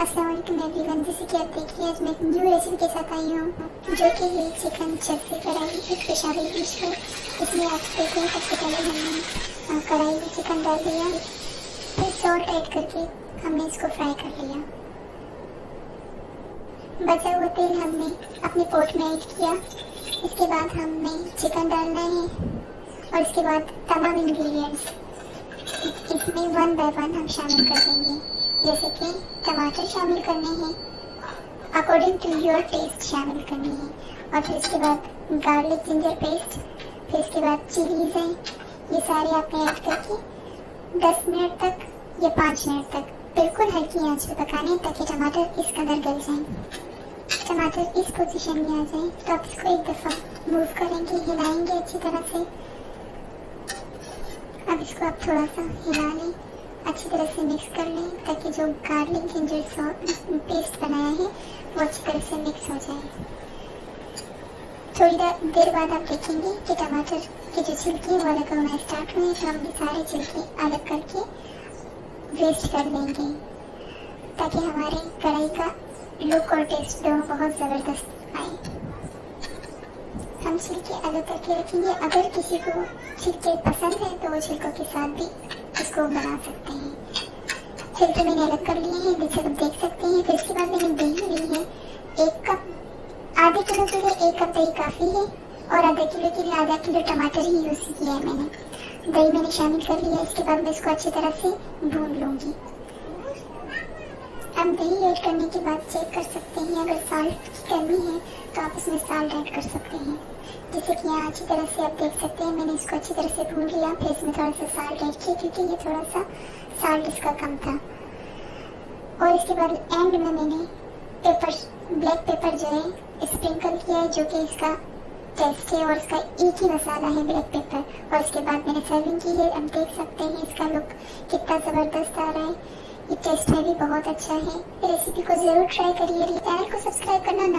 अस्सलामुअलैकुम एवरीवन। जैसे कि आप देखिए आज मैं एक न्यू रेसिपी के साथ आई हूँ जो कि है चिकन चर्सी कढ़ाई, एक पेशावरी डिश है। इसमें आप देखें सबसे पहले हमने कढ़ाई में चिकन डाल दिया, फिर सॉल्ट ऐड करके हमने इसको फ्राई कर लिया। बचा हुआ तेल हमने अपने पोट में ऐड किया। इसके बाद हमने चिकन डालना है और इसके बाद तमाम इंग्रेडिएंट्स इसमें वन बाय वन हम शामिल कर देंगे। जैसे कि टमाटर शामिल करने हैं, अकॉर्डिंग टू योर टेस्ट शामिल करनी है, और फिर इसके बाद गार्लिक जिंजर पेस्ट, फिर इसके बाद चिलीज हैं, ये सारे आपने ऐड करके 10 मिनट तक या 5 मिनट तक बिल्कुल हल्की आंच पे पकाने हैं ताकि टमाटर इसके अंदर गल जाएं। टमाटर इस पोजीशन में आ जाए तो आप इसको एक दफ़ा मूव करेंगे, हिलाएंगे अच्छी तरह से। अब इसको आप थोड़ा सा हिला लें, अच्छी तरह से मिक्स कर लें ताकि जो गार्लिक जिंजर पेस्ट बनाया है वो अच्छी तरह से मिक्स हो जाए। थोड़ी देर बाद आप देखेंगे कि टमाटर के जो छिलके वो अलग होना स्टार्ट हुए, तो हम ये सारे छिलके अलग करके वेस्ट कर देंगे ताकि हमारे कढ़ाई का लुक और टेस्ट दोनों बहुत ज़बरदस्त आए। हम छिलके अलग करके रखेंगे। अगर किसी को छिलके पसंद है तो वो छिलकों के साथ भी इसको बना सकते हैं। छिलके मैंने अलग कर लिए हैं, जैसे आप देख सकते हैं। फिर इसके बाद मैंने दही ली है 1 कप। आधे किलो के लिए 1 कप दही काफ़ी है और आधा किलो के लिए आधा किलो टमाटर ही यूज़ किया है मैंने। दही मैंने शामिल कर लिया। इसके बाद मैं इसको अच्छी तरह से भून लूँगी। हम दही ऐड करने के बाद चेक कर सकते हैं, अगर साल्ट की कमी है तो आप इसमें साल्ट ऐड कर सकते हैं। जैसे कि यहाँ अच्छी तरह से आप देख सकते हैं मैंने इसको अच्छी तरह से भून लिया। फिर इसमें थोड़ा सा साल्ट ऐड किया क्योंकि ये थोड़ा सा साल्ट इसका कम था। और इसके बाद एंड में मैंने ब्लैक पेपर जो है स्प्रिंकल किया है, जो कि इसका टेस्ट है और इसका एक ही मसाला है ब्लैक पेपर। और इसके बाद मैंने सर्विंग की है। आप देख सकते हैं इसका लुक कितना ज़बरदस्त आ रहा है। ये टेस्ट में भी बहुत अच्छा है। रेसिपी को ज़रूर ट्राई करिए। चैनल को सब्सक्राइब करना ना